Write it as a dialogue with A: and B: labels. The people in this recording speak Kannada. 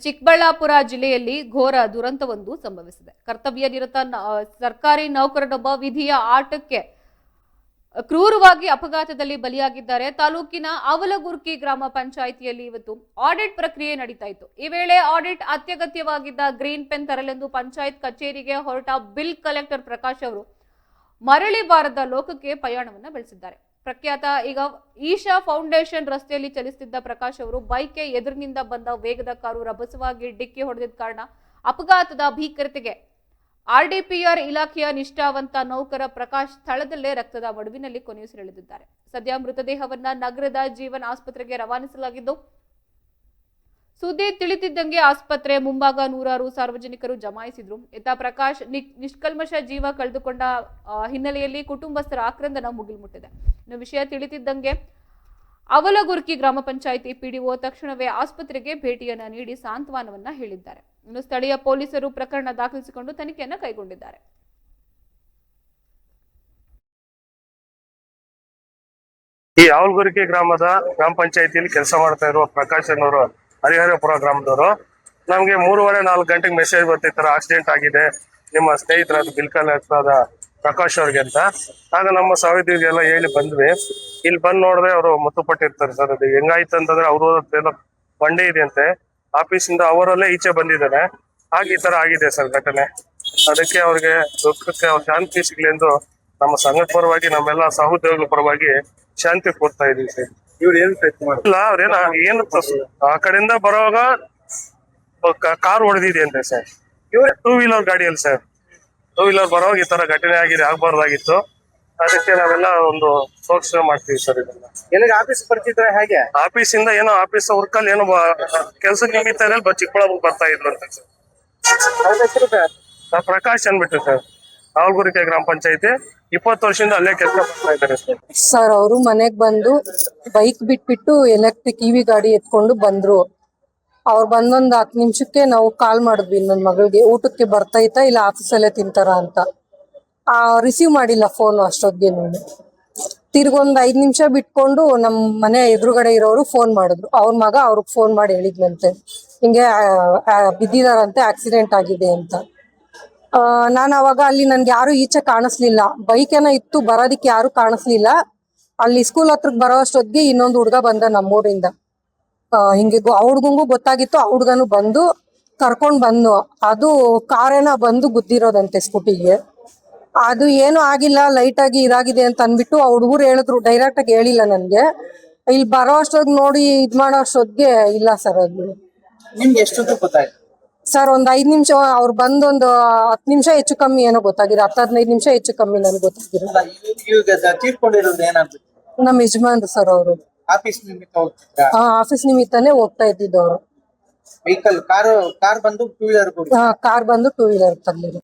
A: ಚಿಕ್ಕಬಳ್ಳಾಪುರ ಜಿಲ್ಲೆಯಲ್ಲಿ ಘೋರ ದುರಂತವೊಂದು ಸಂಭವಿಸಿದೆ. ಕರ್ತವ್ಯ ನಿರತ ಸರ್ಕಾರಿ ನೌಕರನೊಬ್ಬ ವಿಧಿಯ ಆಟಕ್ಕೆ ಕ್ರೂರವಾಗಿ ಅಪಘಾತದಲ್ಲಿ ಬಲಿಯಾಗಿದ್ದಾರೆ. ತಾಲೂಕಿನ ಅವಲಗುರ್ಕಿ ಗ್ರಾಮ ಪಂಚಾಯಿತಿಯಲ್ಲಿ ಇವತ್ತು ಆಡಿಟ್ ಪ್ರಕ್ರಿಯೆ ನಡೀತಾ ಇತ್ತು. ಈ ವೇಳೆ ಆಡಿಟ್ ಅತ್ಯಗತ್ಯವಾಗಿದ್ದ ಗ್ರೀನ್ ಪೆನ್ ತರಲೆಂದು ಪಂಚಾಯತ್ ಕಚೇರಿಗೆ ಹೊರಟ ಬಿಲ್ ಕಲೆಕ್ಟರ್ ಪ್ರಕಾಶ್ ಅವರು ಮರಳಿ ಬಾರದ ಲೋಕಕ್ಕೆ ಪಯಣವನ್ನ ಬೆಳೆಸಿದ್ದಾರೆ. ಪ್ರಖ್ಯಾತ ಈಗ ಈಶಾ ಫೌಂಡೇಶನ್ ರಸ್ತೆಯಲ್ಲಿ ಚಲಿಸುತ್ತಿದ್ದ ಪ್ರಕಾಶ್ ಅವರು ಬೈಕ್ಗೆ ಎದುರಿನಿಂದ ಬಂದ ವೇಗದ ಕಾರು ರಭಸವಾಗಿ ಡಿಕ್ಕಿ ಹೊಡೆದಿದ್ದ ಕಾರಣ ಅಪಘಾತದ ಭೀಕರತೆಗೆ ಆರ್ಡಿಪಿಆರ್ ಇಲಾಖೆಯ ನಿಷ್ಠಾವಂತ ನೌಕರ ಪ್ರಕಾಶ್ ಸ್ಥಳದಲ್ಲೇ ರಕ್ತದ ಮಡುವಿನಲ್ಲಿ ಕೊನೆಯುಸಿರೆಳೆದಿದ್ದಾರೆ. ಸದ್ಯ ಮೃತದೇಹವನ್ನ ನಗರದ ಜೀವನ್ ಆಸ್ಪತ್ರೆಗೆ ರವಾನಿಸಲಾಗಿದ್ದು, ಸುದ್ದಿ ತಿಳಿತಿದ್ದಂಗೆ ಆಸ್ಪತ್ರೆ ಮುಂಭಾಗ ನೂರಾರು ಸಾರ್ವಜನಿಕರು ಜಮಾಯಿಸಿದ್ರು. ಇತ್ತ ಪ್ರಕಾಶ್ ನಿಷ್ಕಲ್ಮಶ ಜೀವ ಕಳೆದುಕೊಂಡ ಹಿನ್ನೆಲೆಯಲ್ಲಿ ಕುಟುಂಬಸ್ಥರ ಆಕ್ರಂದನ ಮುಗಿಲ್ಮುಟ್ಟಿದೆ. ಇನ್ನು ವಿಷಯ ತಿಳಿತಿದ್ದಂಗೆ ಅವಲಗುರ್ಕಿ ಗ್ರಾಮ ಪಂಚಾಯಿತಿ ಪಿಡಿಒ ತಕ್ಷಣವೇ ಆಸ್ಪತ್ರೆಗೆ ಭೇಟಿಯನ್ನ ನೀಡಿ ಸಾಂತ್ವನವನ್ನ ಹೇಳಿದ್ದಾರೆ. ಇನ್ನು ಸ್ಥಳೀಯ ಪೊಲೀಸರು ಪ್ರಕರಣ ದಾಖಲಿಸಿಕೊಂಡು ತನಿಖೆಯನ್ನ ಕೈಗೊಂಡಿದ್ದಾರೆ.
B: ಈ ಅವಲಗುರ್ಕಿ ಗ್ರಾಮ ಪಂಚಾಯಿತಿಯಲ್ಲಿ ಕೆಲಸ ಮಾಡ್ತಾ ಇರುವ ಪ್ರಕಾಶ್ ಅನ್ನೋರು ಹರಿಹರಪುರ ಗ್ರಾಮದವರು ನಮ್ಗೆ 3:30-4 ಗಂಟೆಗೆ ಮೆಸೇಜ್ ಬರ್ತಾ ಇತರ ಆಕ್ಸಿಡೆಂಟ್ ಆಗಿದೆ ನಿಮ್ಮ ಸ್ನೇಹಿತರಾದ ಬಿಲ್ ಕಲೆಕ್ಟರ್ ಪ್ರಕಾಶ್ ಅವ್ರಿಗೆ ಅಂತ. ಆಗ ನಮ್ಮ ಸಹೋದರಿಗೆಲ್ಲ ಹೇಳಿ ಬಂದ್ವಿ. ಇಲ್ಲಿ ಬಂದ್ ನೋಡಿದ್ರೆ ಅವರು ಮೃತಪಟ್ಟಿರ್ತಾರೆ ಸರ್. ಅದು ಹೆಂಗಾಯ್ತು ಅಂತಂದ್ರೆ ಅವ್ರ ಬಂಡೆ ಇದೆ ಅಂತೆ, ಆಫೀಸಿಂದ ಅವರಲ್ಲೇ ಈಚೆ ಬಂದಿದ್ದಾನೆ. ಹಾಗೆ ಈ ತರ ಆಗಿದೆ ಸರ್ ಘಟನೆ. ಅದಕ್ಕೆ ಅವ್ರಿಗೆ ದುಃಖಕ್ಕೆ ಶಾಂತಿ ಸಿಗ್ಲಿ ಎಂದು ನಮ್ಮ ಸಂಘದ ಪರವಾಗಿ ನಮ್ಮೆಲ್ಲ ಸಹೋದ್ಯೋಗಿಗಳ ಪರವಾಗಿ ಶಾಂತಿ ಕೊಡ್ತಾ ಇದೀವಿ ಸರ್.
C: ಇವ್ರು ಏನ್
B: ಇಲ್ಲ ಅವ್ರೇನ ಏನು ಆ ಕಡೆಯಿಂದ ಬರುವಾಗ ಕಾರ್ ಹೊಡೆದಿದೆ ಅಂತೆ ಸರ್. ಇವ್ರೆ 2 ವೀಲರ್ ಗಾಡಿಯಲ್ಲಿ ಸರ್. 2 ವೀಲರ್ ಬರೋವಾಗ ಈ ತರ ಘಟನೆ ಆಗ್ಬಾರ್ದಾಗಿತ್ತು. ಅದಕ್ಕೆ ನಾವೆಲ್ಲ ಒಂದು ಸೋಕ್ಷ ಮಾಡ್ತೀವಿ ಸರ್. ಇದೆಲ್ಲ
C: ಆಫೀಸ್ ಬರ್ತಿದ್ರೆ ಹೇಗೆ
B: ಆಫೀಸಿಂದ ಏನೋ ಆಫೀಸ್ ವರ್ಕಲ್ಲಿ ಏನೋ ಕೆಲಸ ನಿಮಿತ್ತ ಚಿಕ್ಕಬಳ್ಳಾಪುರ ಬರ್ತಾ ಇದ್ರು ಅಂತ ಸರ್. ಪ್ರಕಾಶ್ ಅನ್ಬಿಟ್ಟು ಸರ್, ಅವಲಗುರ್ಕಿ ಗ್ರಾಮ ಪಂಚಾಯತಿ 20 ವರ್ಷದಿಂದ ಅಲ್ಲೇ ಕೆಲಸ ಮಾಡ್ತಾ ಇದ್ದಾರೆ
D: ಸರ್. ಅವರು ಮನೆಗ್ ಬಂದು ಬೈಕ್ ಬಿಟ್ಬಿಟ್ಟು ಎಲೆಕ್ಟ್ರಿಕ್ ಇವಿ ಗಾಡಿ ಎತ್ಕೊಂಡು ಬಂದ್ರು. ಅವ್ರು ಬಂದೊಂದ್ 10 ನಿಮಿಷಕ್ಕೆ ನಾವು ಕಾಲ್ ಮಾಡಿದ್ವಿ ನನ್ನ ಮಗಳಿಗೆ, ಊಟಕ್ಕೆ ಬರ್ತೈತಾ ಇಲ್ಲ ಆಫೀಸಲ್ಲೇ ತಿಂತಾರ ಅಂತ. ರಿಸೀವ್ ಮಾಡಿಲ್ಲ ಫೋನ್ ಅಷ್ಟೊತ್ತಿಗೆ. ತಿರ್ಗೊಂದ್ 5 ನಿಮಿಷ ಬಿಟ್ಕೊಂಡು ನಮ್ ಮನೆ ಎದುರುಗಡೆ ಇರೋರು ಫೋನ್ ಮಾಡಿದ್ರು. ಅವ್ರ ಮಗ ಅವ್ರಿಗೆ ಫೋನ್ ಮಾಡಿ ಹೇಳಿದ್ನಂತೆ, ಹಿಂಗೆ ಬಿದ್ದಿದಾರಂತೆ, ಆಕ್ಸಿಡೆಂಟ್ ಆಗಿದೆ ಅಂತ. ನಾನು ಅವಾಗ ಅಲ್ಲಿ ನನ್ಗೆ ಯಾರು ಈಚೆ ಕಾಣಿಸ್ಲಿಲ್ಲ. ಬೈಕ್ ಏನೋ ಇತ್ತು, ಬರೋದಿಕ್ಕೆ ಯಾರು ಕಾಣಿಸ್ಲಿಲ್ಲ. ಅಲ್ಲಿ ಸ್ಕೂಲ್ ಹತ್ರಕ್ ಬರೋ ಅಷ್ಟೊತ್ತಿಗೆ ಇನ್ನೊಂದು ಹುಡ್ಗ ಬಂದ ನಮ್ಮೂರಿಂದ. ಹಿಂಗೆ ಆ ಹುಡ್ಗಂಗೂ ಗೊತ್ತಾಗಿತ್ತು. ಆ ಹುಡ್ಗನು ಬಂದು ಕರ್ಕೊಂಡ್ ಬಂದು, ಅದು ಕಾರೇನ ಬಂದು ಗುದ್ದಿರೋದಂತೆ ಸ್ಕೂಟಿಗೆ. ಅದು ಏನು ಆಗಿಲ್ಲ, ಲೈಟ್ ಆಗಿ ಇದಾಗಿದೆ ಅಂತ ಅನ್ಬಿಟ್ಟು ಆ ಹುಡುಗರು ಹೇಳಿದ್ರು. ಡೈರೆಕ್ಟ್ ಆಗಿ ಹೇಳಿಲ್ಲ ನನ್ಗೆ. ಇಲ್ಲಿ ಬರೋ ಅಷ್ಟೊತ್ತಿಗೆ ನೋಡಿ ಇದ್ ಮಾಡೋ ಅಷ್ಟೊತ್ತಿಗೆ ಇಲ್ಲ ಸರ್. ಅದು
C: ನಿಮ್ಗೆ ಎಷ್ಟೊತ್ತು ಗೊತ್ತಾಯ್ತು
D: ಸರ್? ಒಂದ್ 5 ನಿಮಿಷ ಅವ್ರು ಬಂದೊಂದು 10 ನಿಮಿಷ ಹೆಚ್ಚು ಕಮ್ಮಿ ಏನೋ ಗೊತ್ತಾಗಿದೆ. 10-15 ನಿಮಿಷ ಹೆಚ್ಚು ಕಮ್ಮಿ ನನ್ಗೆ ಗೊತ್ತಾಗಿರೋ.
C: ತೀರ್ಕೊಂಡಿರೋದು ಏನಾಗ್ತದೆ?
D: ನಮ್ಮ ಯಜಮಾನ್ರು ಸರ್. ಅವರು
C: ಆಫೀಸ್ ನಿಮಿತ್ತ ಹೋಗ್ತಿದ್ರ?
D: ಆಫೀಸ್ ನಿಮಿತ್ತನೇ ಹೋಗ್ತಾ ಇದ್ದಿದ್ದು ಅವರು.
C: ವೆಹಿಕಲ್ ಕಾರ್ ಬಂದು 2 ವೀಲರ್
D: ಕಾರ್ ಬಂದು 2 ವೀಲರ್ ತರ್ಲಿದ್ರು.